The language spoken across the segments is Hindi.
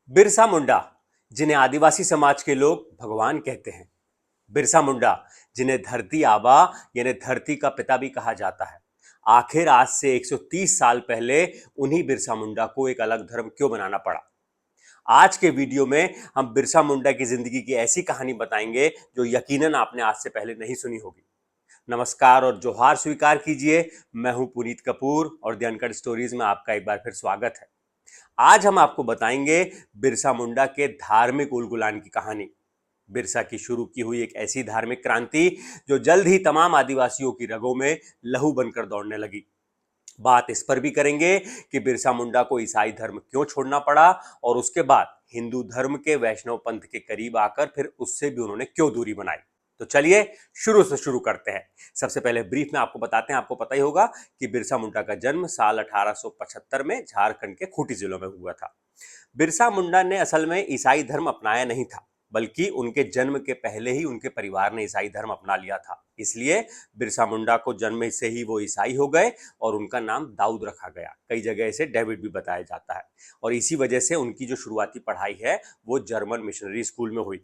बिरसा मुंडा, जिन्हें आदिवासी समाज के लोग भगवान कहते हैं। बिरसा मुंडा, जिन्हें धरती आबा यानी धरती का पिता भी कहा जाता है। आखिर आज से 130 साल पहले उन्हीं बिरसा मुंडा को एक अलग धर्म क्यों बनाना पड़ा? आज के वीडियो में हम बिरसा मुंडा की जिंदगी की ऐसी कहानी बताएंगे जो यकीनन आपने आज से पहले नहीं सुनी होगी। नमस्कार और जोहार स्वीकार कीजिए। मैं हूं पुनीत कपूर और द अनकट स्टोरीज में आपका एक बार फिर स्वागत है। आज हम आपको बताएंगे बिरसा मुंडा के धार्मिक उलगुलान की कहानी। बिरसा की शुरू की हुई एक ऐसी धार्मिक क्रांति जो जल्द ही तमाम आदिवासियों की रगों में लहू बनकर दौड़ने लगी। बात इस पर भी करेंगे कि बिरसा मुंडा को ईसाई धर्म क्यों छोड़ना पड़ा और उसके बाद हिंदू धर्म के वैष्णव पंथ के करीब आकर फिर उससे भी उन्होंने क्यों दूरी बनाई। तो चलिए शुरू से शुरू करते हैं। सबसे पहले ब्रीफ में आपको बताते हैं, आपको पता ही होगा कि बिरसा मुंडा का जन्म साल 1875 में झारखंड के खूंटी जिलों में हुआ था। बिरसा मुंडा ने असल में ईसाई धर्म अपनाया नहीं था, बल्कि उनके जन्म के पहले ही उनके परिवार ने ईसाई धर्म अपना लिया था। इसलिए बिरसा मुंडा को जन्म से ही वो ईसाई हो गए और उनका नाम दाऊद रखा गया। कई जगह इसे डेविड भी बताया जाता है और इसी वजह से उनकी जो शुरुआती पढ़ाई है वो जर्मन मिशनरी स्कूल में हुई।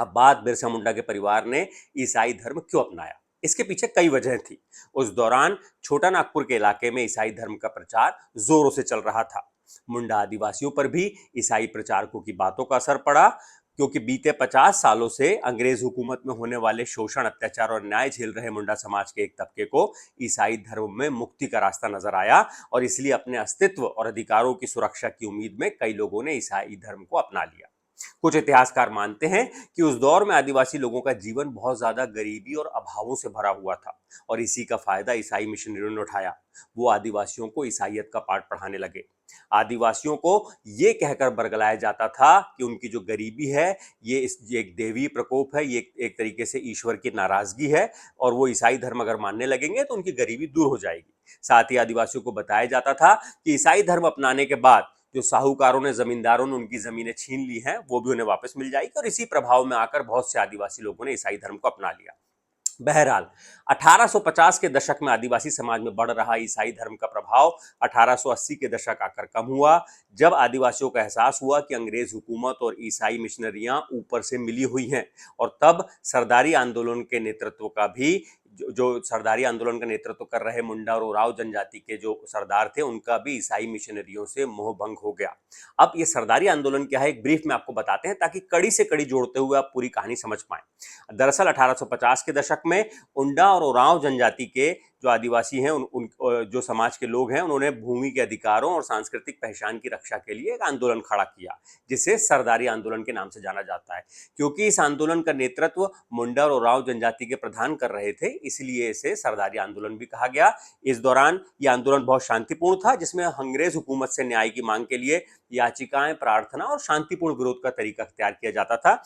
अब बात बिरसा मुंडा के परिवार ने ईसाई धर्म क्यों अपनाया, इसके पीछे कई वजह थी। उस दौरान छोटा नागपुर के इलाके में ईसाई धर्म का प्रचार जोरों से चल रहा था। मुंडा आदिवासियों पर भी ईसाई प्रचारकों की बातों का असर पड़ा, क्योंकि बीते 50 सालों से अंग्रेज हुकूमत में होने वाले शोषण, अत्याचार और न्याय झेल रहे मुंडा समाज के एक तबके को ईसाई धर्म में मुक्ति का रास्ता नजर आया और इसलिए अपने अस्तित्व और अधिकारों की सुरक्षा की उम्मीद में कई लोगों ने ईसाई धर्म को अपना लिया। कुछ इतिहासकार मानते हैं कि उस दौर में आदिवासी लोगों का जीवन बहुत ज्यादा गरीबी और अभावों से भरा हुआ था और इसी का फायदा ईसाई मिशनरियों ने उठाया। वो आदिवासियों को ईसाइयत का पाठ पढ़ाने लगे। आदिवासियों को ये कहकर बरगलाया जाता था कि उनकी जो गरीबी है ये एक देवी प्रकोप है, ये एक तरीके से ईश्वर की नाराजगी है और वो ईसाई धर्म अगर मानने लगेंगे तो उनकी गरीबी दूर हो जाएगी। साथ ही आदिवासियों को बताया जाता था कि ईसाई धर्म अपनाने के बाद जो साहूकारों ने, जमींदारों ने उनकी जमीनें छीन ली हैं वो भी उन्हें वापस मिल जाएगी और इसी प्रभाव में आकर बहुत से आदिवासी लोगों ने ईसाई धर्म को अपना लिया। बहरहाल 1850 के दशक में आदिवासी समाज में बढ़ रहा ईसाई धर्म का प्रभाव 1880 के दशक आकर कम हुआ, जब आदिवासियों का एहसास हुआ कि अंग्रेज हुकूमत और ईसाई मिशनरियां ऊपर से मिली हुई हैं। और तब सरदारी आंदोलन के नेतृत्व का भी जो सरदारी आंदोलन का नेतृत्व कर रहे मुंडा और उराव जनजाति के जो सरदार थे उनका भी ईसाई मिशनरियों से मोह भंग हो गया। अब ये सरदारी आंदोलन क्या है, एक ब्रीफ में आपको बताते हैं ताकि कड़ी से कड़ी जोड़ते हुए आप पूरी कहानी समझ पाए। दरअसल 1850 के दशक में उंडा और उरांव जनजाति के जो आदिवासी हैं जो समाज के लोग हैं उन्होंने भूमि के अधिकारों और सांस्कृतिक पहचान की रक्षा के लिए एक आंदोलन खड़ा किया, जिसे सरदारी आंदोलन के नाम से जाना जाता है। क्योंकि इस आंदोलन का नेतृत्व मुंडा और उरांव जनजाति के प्रधान कर रहे थे, इसलिए इसे सरदारी आंदोलन भी कहा गया। इस दौरान यह आंदोलन बहुत शांतिपूर्ण था, जिसमें अंग्रेज हुकूमत से न्याय की मांग के लिए याचिकाएं, प्रार्थना और शांतिपूर्ण विरोध का तरीका अख्तियार किया जाता था।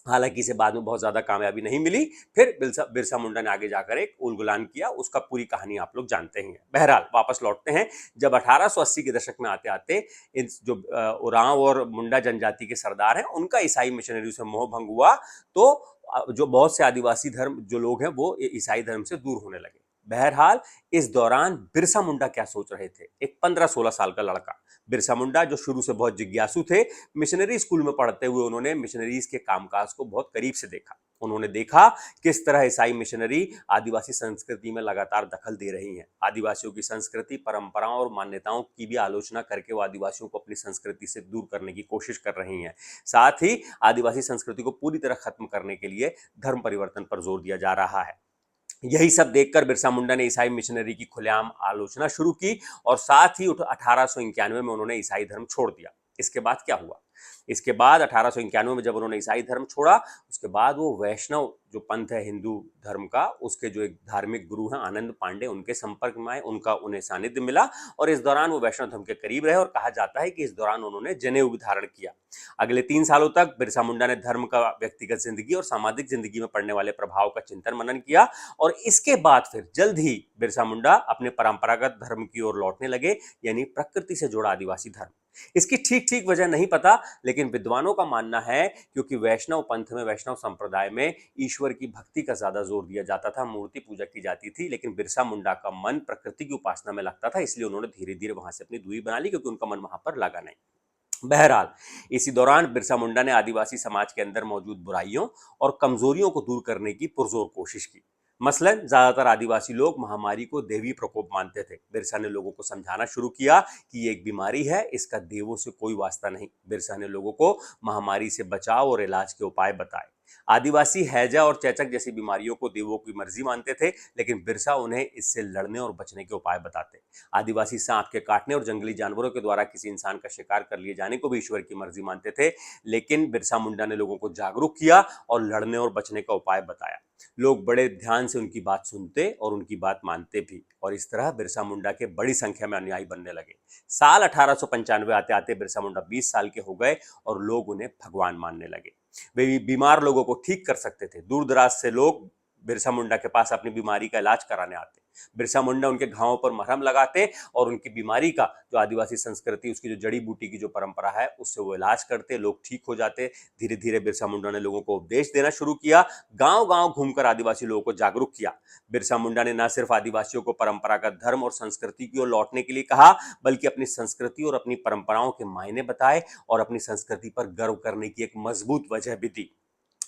हालांकि इसे बाद में बहुत ज्यादा कामयाबी नहीं मिली। फिर बिरसा बिरसा मुंडा ने आगे जाकर एक उलगुलान किया, उसका पूरी कहानी आप लोग जानते ही हैं। बहरहाल वापस लौटते हैं। जब 1880 के दशक में आते आते इन जो उरांव और मुंडा जनजाति के सरदार हैं उनका ईसाई मिशनरी से मोह भंग हुआ, तो जो बहुत से आदिवासी धर्म जो लोग हैं वो ईसाई धर्म से दूर होने लगे। बहरहाल इस दौरान बिरसा मुंडा क्या सोच रहे थे, एक 15-16 साल का लड़का बिरसा मुंडा जो शुरू से बहुत जिज्ञासु थे, मिशनरी स्कूल में पढ़ते हुए उन्होंने मिशनरीज के कामकाज को बहुत करीब से देखा। उन्होंने देखा किस तरह ईसाई मिशनरी आदिवासी संस्कृति में लगातार दखल दे रही हैं। आदिवासियों की संस्कृति, परंपराओं और मान्यताओं की भी आलोचना करके वो आदिवासियों को अपनी संस्कृति से दूर करने की कोशिश कर रही हैं। साथ ही आदिवासी संस्कृति को पूरी तरह खत्म करने के लिए धर्म परिवर्तन पर जोर दिया जा रहा है। यही सब देखकर बिरसा मुंडा ने ईसाई मिशनरी की खुलेआम आलोचना शुरू की और साथ ही 1891 में उन्होंने ईसाई धर्म छोड़ दिया। इसके बाद क्या हुआ? इसके बाद 1891 में जब उन्होंने ईसाई धर्म छोड़ा, उसके बाद वो वैष्णव जो पंथ है हिंदू धर्म का, उसके जो एक धार्मिक गुरु हैं आनंद पांडे, उनके संपर्क में आए, उन्हें सानिध्य मिला और इस दौरान वो वैष्णव धर्म के करीब रहे और कहा जाता है कि इस दौरान उन्होंने जनेऊ भी धारण किया। अगले 3 सालों तक बिरसा मुंडा ने धर्म का व्यक्तिगत जिंदगी और सामाजिक जिंदगी में पड़ने वाले प्रभाव का चिंतन मनन किया और इसके बाद फिर जल्द ही बिरसा मुंडा अपने परंपरागत धर्म की ओर लौटने लगे, यानी प्रकृति से जुड़ा आदिवासी धर्म। इसकी ठीक ठीक वजह नहीं पता, लेकिन विद्वानों का मानना है क्योंकि वैष्णव पंथ में, वैष्णव संप्रदाय में ईश्वर की भक्ति का ज्यादा जोर दिया जाता था, मूर्ति पूजा की जाती थी, लेकिन बिरसा मुंडा का मन प्रकृति की उपासना में लगता था, इसलिए उन्होंने धीरे धीरे वहां से अपनी दूरी बना ली क्योंकि उनका मन वहां पर लगा नहीं। बहरहाल, इसी दौरान बिरसा मुंडा ने आदिवासी समाज के अंदर मौजूद बुराइयों और कमजोरियों को दूर करने की पुरजोर कोशिश की। मसलन ज्यादातर आदिवासी लोग महामारी को देवी प्रकोप मानते थे। बिरसा ने लोगों को समझाना शुरू किया कि ये एक बीमारी है, इसका देवों से कोई वास्ता नहीं। बिरसा ने लोगों को महामारी से बचाव और इलाज के उपाय बताए। आदिवासी हैजा और चेचक जैसी बीमारियों को देवों की मर्जी मानते थे, लेकिन बिरसा उन्हें इससे लड़ने और बचने के उपाय बताते। आदिवासी सांप के काटने और जंगली जानवरों के द्वारा किसी इंसान का शिकार कर लिए जाने को भी ईश्वर की मर्जी मानते थे, लेकिन बिरसा मुंडा ने लोगों को जागरूक किया और लड़ने और बचने का उपाय बताया। लोग बड़े ध्यान से उनकी बात सुनते और उनकी बात मानते भी, और इस तरह बिरसा मुंडा के बड़ी संख्या में अनुयायी बनने लगे। साल 1895 आते आते बिरसा मुंडा 20 साल के हो गए और लोग उन्हें भगवान मानने लगे। वे बीमार लोगों को ठीक कर सकते थे। दूर दराज से लोग बिरसा मुंडा के पास अपनी बीमारी का इलाज कराने आते। बिरसा मुंडा उनके घावों पर मरहम लगाते और उनकी बीमारी का, जो आदिवासी संस्कृति, उसकी जो जड़ी बूटी की जो परंपरा है, उससे वो इलाज करते। लोग ठीक हो जाते। धीरे धीरे बिरसा मुंडा ने लोगों को उपदेश देना शुरू किया, गांव गांव घूमकर आदिवासी लोगों को जागरूक किया। बिरसा मुंडा ने न सिर्फ आदिवासियों को परंपरागत धर्म और संस्कृति की ओर लौटने के लिए कहा, बल्कि अपनी संस्कृति और अपनी परंपराओं के मायने बताए और अपनी संस्कृति पर गर्व करने की एक मजबूत वजह भी दी।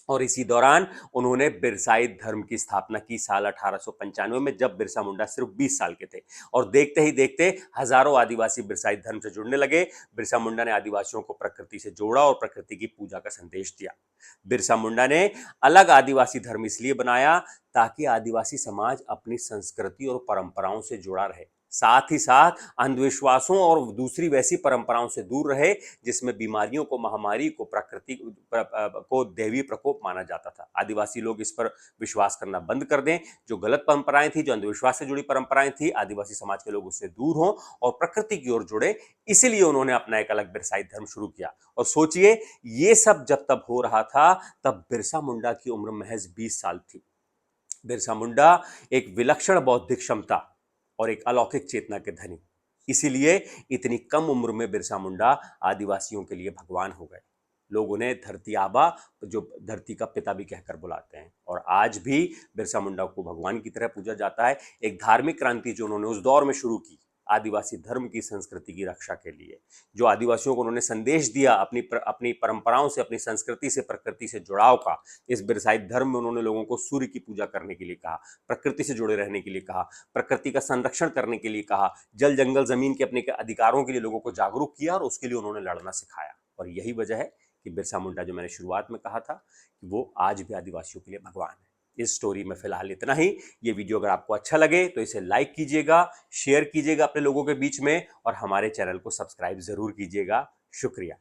और इसी दौरान उन्होंने बिरसाई धर्म की स्थापना की साल 1895 में, जब बिरसा मुंडा सिर्फ 20 साल के थे। और देखते ही देखते हजारों आदिवासी बिरसाई धर्म से जुड़ने लगे। बिरसा मुंडा ने आदिवासियों को प्रकृति से जोड़ा और प्रकृति की पूजा का संदेश दिया। बिरसा मुंडा ने अलग आदिवासी धर्म इसलिए बनाया ताकि आदिवासी समाज अपनी संस्कृति और परंपराओं से जुड़ा रहे, साथ ही साथ अंधविश्वासों और दूसरी वैसी परंपराओं से दूर रहे जिसमें बीमारियों को, महामारी को, प्रकृति को देवी प्रकोप माना जाता था। आदिवासी लोग इस पर विश्वास करना बंद कर दें। जो गलत परंपराएं थी, जो अंधविश्वास से जुड़ी परंपराएं थी, आदिवासी समाज के लोग उससे दूर हों और प्रकृति की ओर जुड़े। इसीलिए उन्होंने अपना एक अलग बिरसाई धर्म शुरू किया। और सोचिए, ये सब जब तब हो रहा था, तब बिरसा मुंडा की उम्र महज 20 साल थी। बिरसा मुंडा एक विलक्षण बौद्धिक क्षमता और एक अलौकिक चेतना के धनी, इसीलिए इतनी कम उम्र में बिरसा मुंडा आदिवासियों के लिए भगवान हो गए। लोग उन्हें धरती आबा, जो धरती का पिता भी कहकर बुलाते हैं, और आज भी बिरसा मुंडा को भगवान की तरह पूजा जाता है। एक धार्मिक क्रांति जो उन्होंने उस दौर में शुरू की, आदिवासी धर्म की संस्कृति की रक्षा के लिए, जो आदिवासियों को उन्होंने संदेश दिया अपनी परंपराओं से, अपनी संस्कृति से, प्रकृति से जुड़ाव का। इस बिरसाई धर्म में उन्होंने लोगों को सूर्य की पूजा करने के लिए कहा, प्रकृति से जुड़े रहने के लिए कहा, प्रकृति का संरक्षण करने के लिए कहा, जल जंगल जमीन के अपने अधिकारों के लिए लोगों को जागरूक किया, और उसके लिए उन्होंने लड़ना सिखाया। और यही वजह है कि बिरसा मुंडा, जो मैंने शुरुआत में कहा था, कि वो आज भी आदिवासियों के लिए भगवान है। इस स्टोरी में फिलहाल इतना ही। ये वीडियो अगर आपको अच्छा लगे तो इसे लाइक कीजिएगा, शेयर कीजिएगा अपने लोगों के बीच में, और हमारे चैनल को सब्सक्राइब जरूर कीजिएगा। शुक्रिया।